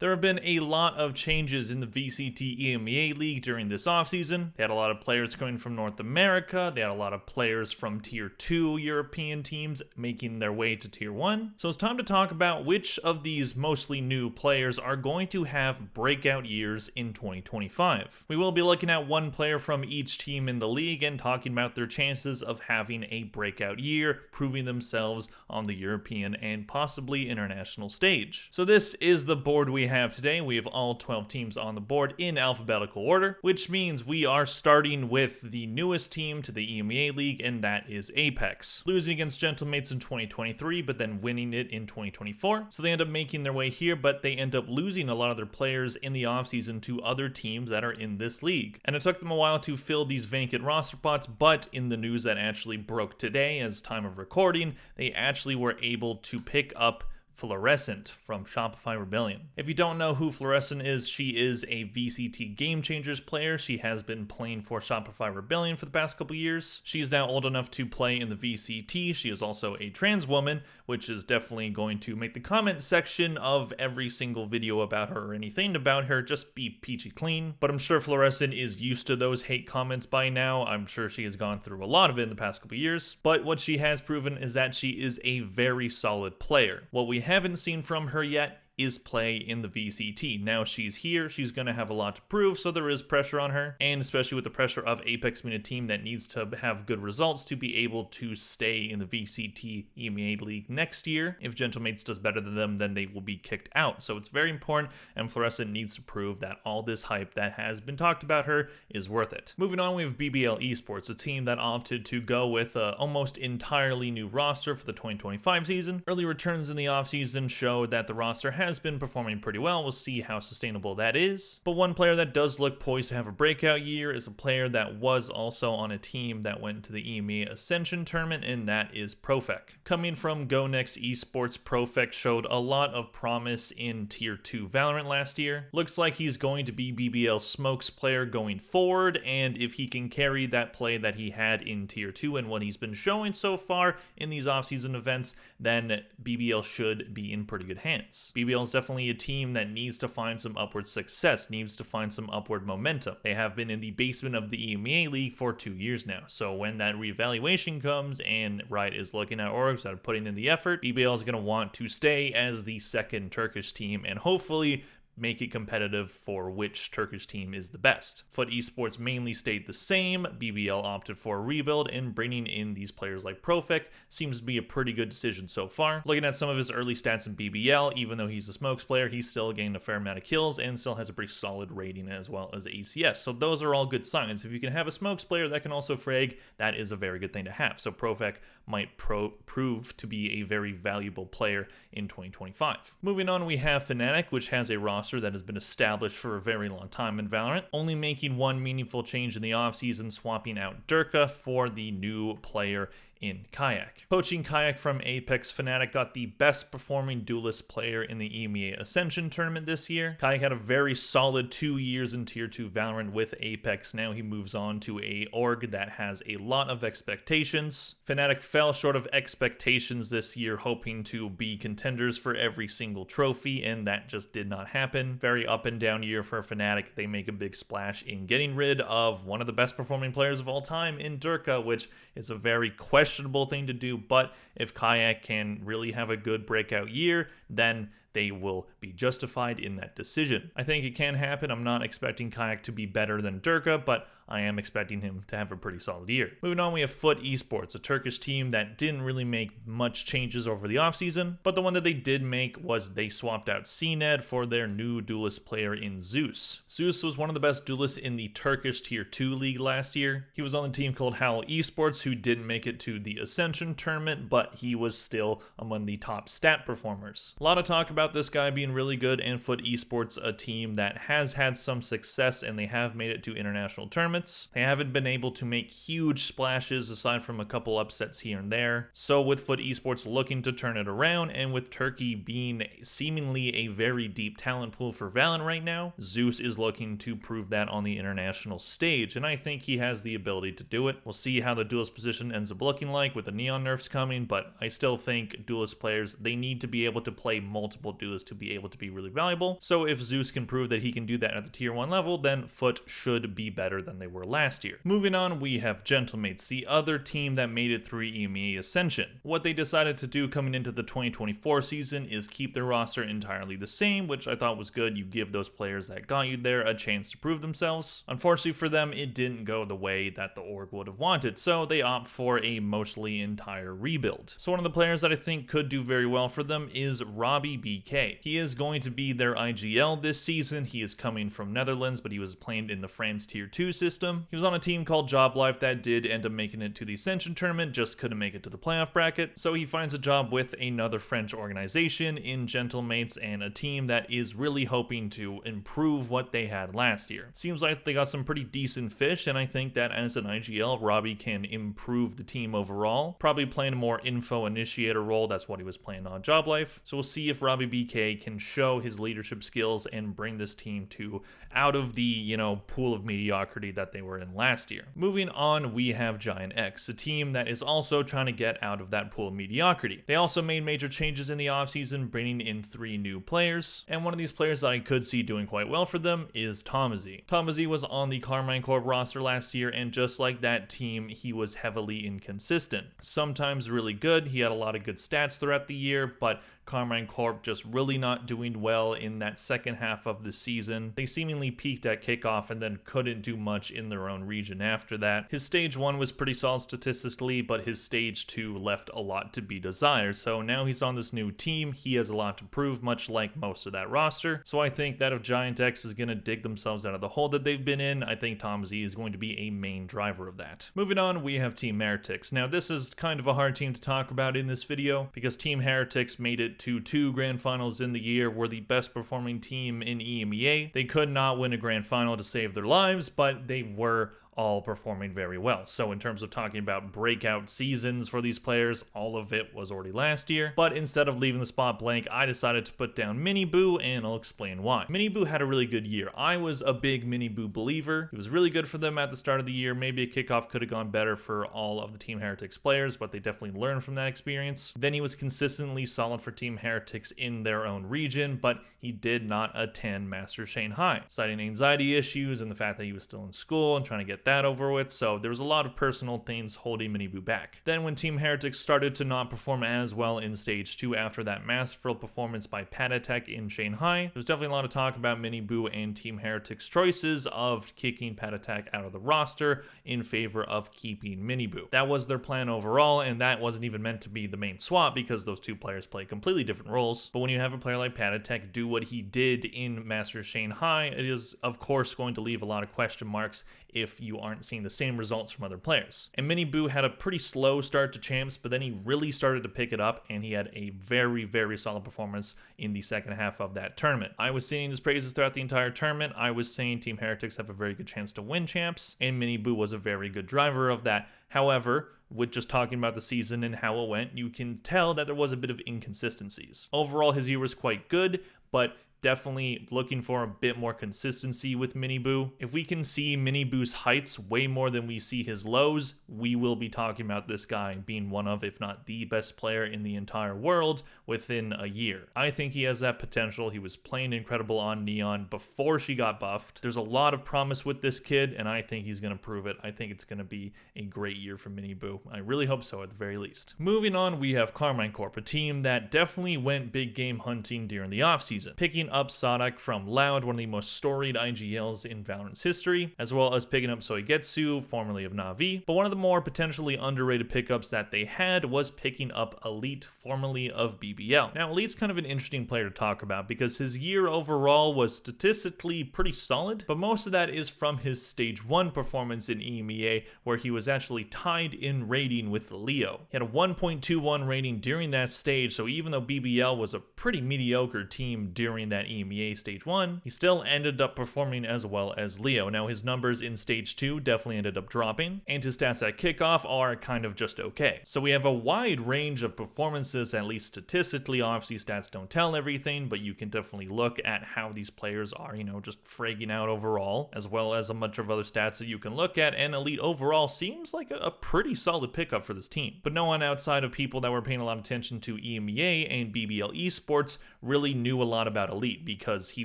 There have been a lot of changes in the VCT EMEA League during this offseason. They had a lot of players coming from North America. They had a lot of players from Tier 2 European teams making their way to Tier 1. So it's time to talk about which of these mostly new players are going to have breakout years in 2025. We will be looking at one player from each team in the league and talking about their chances of having a breakout year, proving themselves on the European and possibly international stage. So this is the board we have today. We have all 12 teams on the board in alphabetical order, which means we are starting with the newest team to the EMEA League, and that is Apex. Losing against Gentlemates in 2023, but then winning it in 2024. So they end up making their way here, but they end up losing a lot of their players in the offseason to other teams that are in this league. And it took them a while to fill these vacant roster spots, but in the news that actually broke today as time of recording, they actually were able to pick up Fluorescent from Shopify Rebellion. If you don't know who Fluorescent is, she is a VCT Game Changers player. She has been playing for Shopify Rebellion for the past couple years. She's now old enough to play in the VCT. She is also a trans woman, which is definitely going to make the comment section of every single video about her or anything about her just be peachy clean. But I'm sure Fluorescent is used to those hate comments by now. I'm sure she has gone through a lot of it in the past couple years. But what she has proven is that she is a very solid player. What we haven't seen from her yet is play in the VCT. Now she's here, she's going to have a lot to prove, so there is pressure on her, and especially with the pressure of Apex being a team that needs to have good results to be able to stay in the VCT EMEA League next year. If Gentlemates does better than them, then they will be kicked out. So it's very important, and Fluorescent needs to prove that all this hype that has been talked about her is worth it. Moving on, we have BBL Esports, a team that opted to go with an almost entirely new roster for the 2025 season. Early returns in the offseason showed that the roster has been performing pretty well. We'll see how sustainable that is. But one player that does look poised to have a breakout year is a player that was also on a team that went to the EMEA Ascension tournament, and that is Profec. Coming from Go Next Esports, Profec showed a lot of promise in Tier 2 Valorant last year. Looks like he's going to be BBL Smoke's player going forward, and if he can carry that play that he had in Tier 2 and what he's been showing so far in these offseason events, then BBL should be in pretty good hands. BBL is definitely a team that needs to find some upward success, needs to find some upward momentum. They have been in the basement of the EMEA League for 2 years now, so when that reevaluation comes and Riot is looking at orgs that are putting in the effort, BBL is going to want to stay as the second Turkish team and hopefully make it competitive for which Turkish team is the best. FUT Esports mainly stayed the same. BBL opted for a rebuild, and bringing in these players like Profec seems to be a pretty good decision so far. Looking at some of his early stats in BBL, even though he's a Smokes player, he's still gained a fair amount of kills and still has a pretty solid rating as well as ACS. So those are all good signs. If you can have a Smokes player that can also frag, that is a very good thing to have. So Profec might prove to be a very valuable player in 2025. Moving on, we have Fnatic, which has a roster that has been established for a very long time in Valorant, only making one meaningful change in the offseason, swapping out Durka for the new player in Kayak. Poaching Kayak from Apex, Fnatic got the best performing duelist player in the EMEA Ascension tournament this year. Kayak had a very solid 2 years in Tier 2 Valorant with Apex. Now he moves on to a org that has a lot of expectations. Fnatic fell short of expectations this year, hoping to be contenders for every single trophy, and that just did not happen. Very up and down year for Fnatic. They make a big splash in getting rid of one of the best performing players of all time in Durka, which is a very questionable thing to do, but if Kayak can really have a good breakout year, then they will be justified in that decision. I think it can happen. I'm not expecting Kayak to be better than Durka, but I am expecting him to have a pretty solid year. Moving on, we have FUT Esports, a Turkish team that didn't really make much changes over the offseason, but the one that they did make was they swapped out CNED for their new duelist player in Zeus. Zeus was one of the best duelists in the Turkish Tier 2 league last year. He was on the team called Howl Esports, who didn't make it to the Ascension tournament, but he was still among the top stat performers. A lot of talk about this guy being really good, and FUT Esports, a team that has had some success and they have made it to international tournaments. They haven't been able to make huge splashes aside from a couple upsets here and there. So with FUT Esports looking to turn it around, and with Turkey being seemingly a very deep talent pool for Valorant right now, Zeus is looking to prove that on the international stage, and I think he has the ability to do it. We'll see how the duelist position ends up looking like with the Neon nerfs coming, but I still think duelist players, they need to be able to play multiple people do is to be able to be really valuable. So if Zeus can prove that he can do that at the tier 1 level, then Foot should be better than they were last year. Moving on, we have Gentlemates, the other team that made it through EMEA Ascension. What they decided to do coming into the 2024 season is keep their roster entirely the same, which I thought was good. You give those players that got you there a chance to prove themselves. Unfortunately for them, it didn't go the way that the org would have wanted, so they opt for a mostly entire rebuild. So one of the players that I think could do very well for them is Robbie BK. He is going to be their IGL this season. He is coming from Netherlands, but he was playing in the France Tier 2 system. He was on a team called Job Life that did end up making it to the Ascension tournament, just couldn't make it to the playoff bracket. So he finds a job with another French organization in Gentlemates and a team that is really hoping to improve what they had last year. Seems like they got some pretty decent fish, and I think that as an IGL, Robbie can improve the team overall. Probably playing a more info initiator role. That's what he was playing on Job Life. So we'll see if Robbie BK can show his leadership skills and bring this team to out of the, pool of mediocrity that they were in last year. Moving on, we have Giant X, a team that is also trying to get out of that pool of mediocrity. They also made major changes in the offseason, bringing in 3 new players, and one of these players that I could see doing quite well for them is Tomazy. Tomazy was on the Carmine Corp roster last year, and just like that team, he was heavily inconsistent. Sometimes really good, he had a lot of good stats throughout the year, but Carmine Corp just really not doing well in that second half of the season. They seemingly peaked at kickoff and then couldn't do much in their own region after that. His stage 1 was pretty solid statistically, but his stage 2 left a lot to be desired. So now he's on this new team. He has a lot to prove, much like most of that roster. So I think that if Giant X is going to dig themselves out of the hole that they've been in, I think Tomazy is going to be a main driver of that. Moving on, we have Team Heretics. Now this is kind of a hard team to talk about in this video because Team Heretics made it to 2 grand finals in the year, were the best performing team in EMEA. They could not win a grand final to save their lives, but they were all performing very well. So in terms of talking about breakout seasons for these players, all of it was already last year. But instead of leaving the spot blank, I decided to put down Mini Boo, and I'll explain why. Mini Boo had a really good year. I was a big Mini Boo believer. It was really good for them at the start of the year. Maybe a kickoff could have gone better for all of the Team Heretics players, but they definitely learned from that experience. Then he was consistently solid for Team Heretics in their own region, but he did not attend Masters Shanghai, citing anxiety issues and the fact that he was still in school and trying to get that over with, so there was a lot of personal things holding Mini Boo back. Then when Team Heretics started to not perform as well in Stage 2 after that masterful performance by Patatech in Shanghai, there was definitely a lot of talk about Mini Boo and Team Heretics' choices of kicking Patatech out of the roster in favor of keeping Mini Boo. That was their plan overall, and that wasn't even meant to be the main swap because those two players play completely different roles. But when you have a player like Patatech do what he did in Masters Shanghai, it is of course going to leave a lot of question marks if you aren't seeing the same results from other players. And Mini Boo had a pretty slow start to Champs, but then he really started to pick it up, and he had a very, very solid performance in the second half of that tournament. I was singing his praises throughout the entire tournament. I was saying Team Heretics have a very good chance to win Champs, and Mini Boo was a very good driver of that. However, with just talking about the season and how it went, you can tell that there was a bit of inconsistencies. Overall, his year was quite good, but definitely looking for a bit more consistency with Mini Boo. If we can see Mini Boo's heights way more than we see his lows, we will be talking about this guy being one of, if not the best player in the entire world within a year. I think he has that potential. He was playing incredible on Neon before she got buffed. There's a lot of promise with this kid, and I think he's going to prove it. I think it's going to be a great year for Mini Boo. I really hope so at the very least. Moving on, we have Carmine Corp, a team that definitely went big game hunting during the offseason, picking up Sonic from Loud, one of the most storied IGLs in Valorant's history, as well as picking up Soigetsu, formerly of Na'Vi. But one of the more potentially underrated pickups that they had was picking up Elite, formerly of BBL. Now, Elite's kind of an interesting player to talk about because his year overall was statistically pretty solid, but most of that is from his Stage 1 performance in EMEA, where he was actually tied in rating with Leo. He had a 1.21 rating during that stage, so even though BBL was a pretty mediocre team during that EMEA Stage 1, he still ended up performing as well as Leo. Now, his numbers in Stage 2 definitely ended up dropping, and his stats at kickoff are kind of just okay. So we have a wide range of performances, at least statistically. Obviously, stats don't tell everything, but you can definitely look at how these players are, just fragging out overall, as well as a bunch of other stats that you can look at, and Elite overall seems like a pretty solid pickup for this team. But no one outside of people that were paying a lot of attention to EMEA and BBL Esports really knew a lot about Elite because he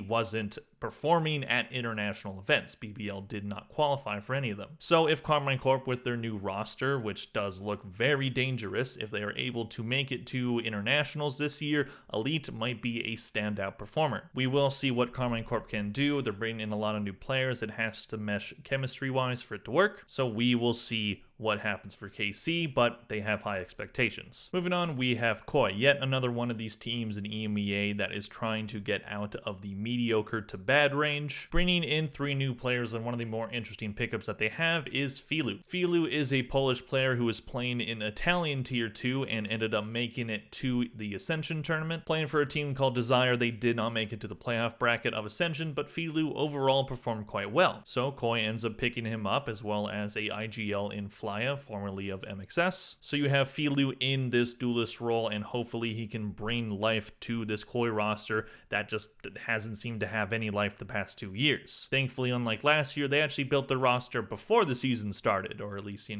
wasn't performing at international events. BBL did not qualify for any of them. So if Karmine Corp with their new roster, which does look very dangerous, if they are able to make it to internationals this year, Elite might be a standout performer. We will see what Karmine Corp can do. They're bringing in a lot of new players. It has to mesh chemistry-wise for it to work. So we will see what happens for KC, but they have high expectations. Moving on, we have Koi, yet another one of these teams in EMEA that is trying to get out of the mediocre to bad range, bringing in 3 new players, and one of the more interesting pickups that they have is Filu. Filu is a Polish player who is playing in Italian Tier 2 and ended up making it to the Ascension tournament. Playing for a team called Desire, they did not make it to the playoff bracket of Ascension, but Filu overall performed quite well. So Koi ends up picking him up, as well as a IGL in Flya, formerly of MXS. So you have Filu in this duelist role, and hopefully he can bring life to this Koi roster that just hasn't seemed to have any life the past 2 years. Thankfully, unlike last year, they actually built the roster before the season started, or at least,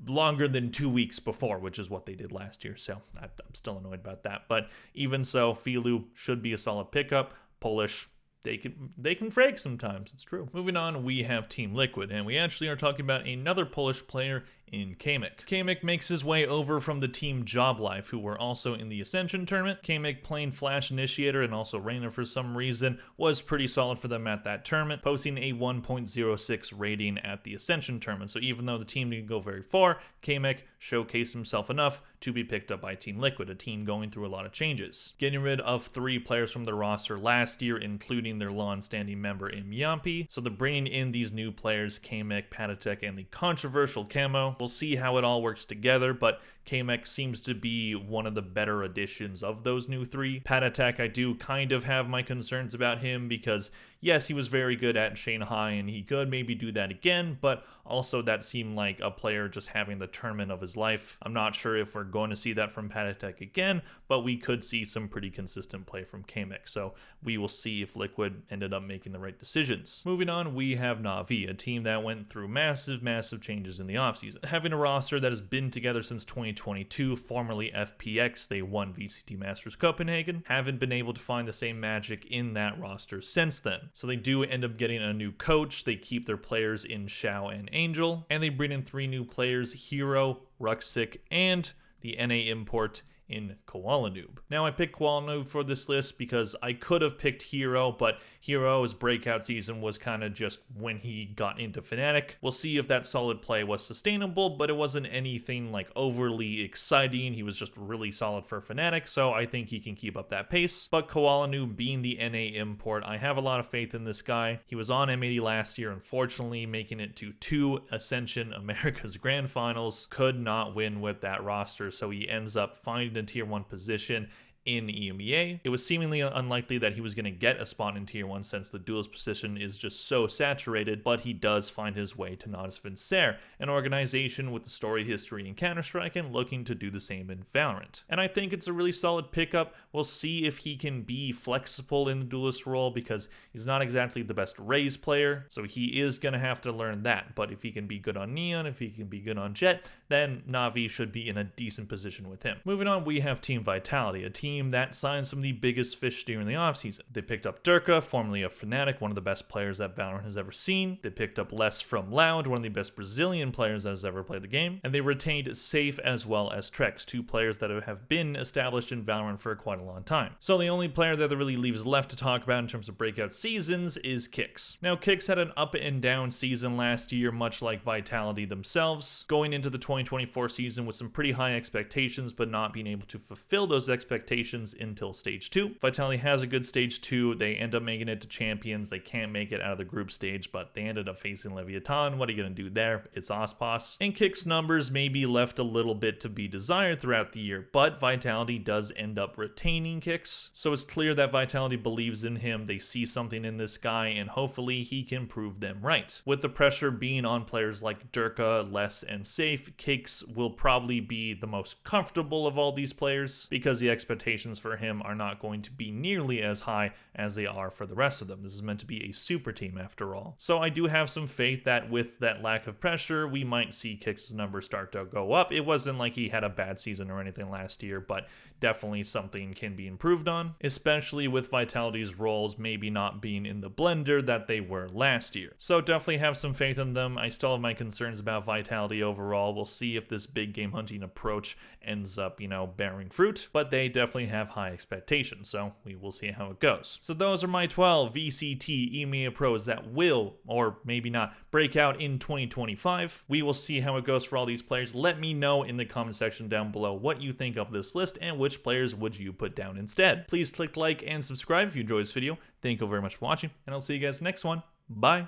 longer than 2 weeks before, which is what they did last year. So I'm still annoyed about that. But even so, Filu should be a solid pickup. Polish, they can frag sometimes, it's true. Moving on, we have Team Liquid, and we actually are talking about another Polish player in Kamek. Kamek makes his way over from the team Job Life, who were also in the Ascension tournament. Kamek, playing Flash Initiator and also Reyna for some reason, was pretty solid for them at that tournament, posting a 1.06 rating at the Ascension tournament. So even though the team didn't go very far, Kamek showcased himself enough to be picked up by Team Liquid, a team going through a lot of changes. Getting rid of 3 players from the roster last year, including their long-standing member Imyampi. So they're bringing in these new players, Kamek, Patatek, and the controversial Camo. We'll see how it all works together, but Kamek seems to be one of the better additions of those new 3. Patatek, I do kind of have my concerns about him because, yes, he was very good at Shanghai and he could maybe do that again, but also that seemed like a player just having the tournament of his life. I'm not sure if we're going to see that from Patatek again, but we could see some pretty consistent play from Kamek, so we will see if Liquid ended up making the right decisions. Moving on, we have Na'Vi, a team that went through massive changes in the offseason. Having a roster that has been together since 2022, formerly FPX, they won VCT Masters Copenhagen, haven't been able to find the same magic in that roster since then. So they do end up getting a new coach, they keep their players in Shao and Angel, and they bring in 3 new players, Hero, Ruxic, and the NA import in Koala Noob. Now I picked Koala Noob for this list because I could have picked Hero, but Hero's breakout season was kind of just when he got into Fnatic. We'll see if that solid play was sustainable, but it wasn't anything like overly exciting. He was just really solid for Fnatic, so I think he can keep up that pace. But Koala Noob being the NA import, I have a lot of faith in this guy. He was on M80 last year, unfortunately, making it to 2 Ascension America's Grand Finals. Could not win with that roster, so he ends up finding a Tier 1 position in EMEA. It was seemingly unlikely that he was going to get a spot in Tier 1 since the duelist position is just so saturated, but he does find his way to Nautis Vincer, an organization with a storied history in Counter-Strike and looking to do the same in Valorant. And I think it's a really solid pickup. We'll see if he can be flexible in the duelist role because he's not exactly the best Raze player, so he is going to have to learn that. But if he can be good on Neon, if he can be good on Jett, then Na'Vi should be in a decent position with him. Moving on, we have Team Vitality, a team that signed some of the biggest fish during the offseason. They picked up Durka, formerly of Fnatic, one of the best players that Valorant has ever seen. They picked up Les from Loud, one of the best Brazilian players that has ever played the game. And they retained Safe as well as Trex, 2 players that have been established in Valorant for quite a long time. So the only player that really leaves left to talk about in terms of breakout seasons is Kix. Now, Kix had an up and down season last year, much like Vitality themselves, going into the 2024 season with some pretty high expectations, but not being able to fulfill those expectations until Stage 2. Vitality has a good Stage 2. They end up making it to Champions. They can't make it out of the group stage, but they ended up facing Leviathan. What are you going to do there? It's Ospas. And Kix numbers may be left a little bit to be desired throughout the year, but Vitality does end up retaining Kix. So it's clear that Vitality believes in him. They see something in this guy, and hopefully he can prove them right. With the pressure being on players like Durka, Les, and Safe, Kix will probably be the most comfortable of all these players because the expectations for him are not going to be nearly as high as they are for the rest of them. This is meant to be a super team after all. So I do have some faith that with that lack of pressure, we might see Kix's numbers start to go up. It wasn't like he had a bad season or anything last year, but definitely something can be improved on, especially with Vitality's roles maybe not being in the blender that they were last year. So definitely have some faith in them. I still have my concerns about Vitality overall. We'll see if this big game hunting approach ends up, bearing fruit, but they definitely have high expectations, so we will see how it goes. So those are my 12 VCT EMEA Pros that will, or maybe not, break out in 2025. We will see how it goes for all these players. Let me know in the comment section down below what you think of this list and which players would you put down instead. Please click like and subscribe if you enjoyed this video. Thank you very much for watching, and I'll see you guys next one. Bye.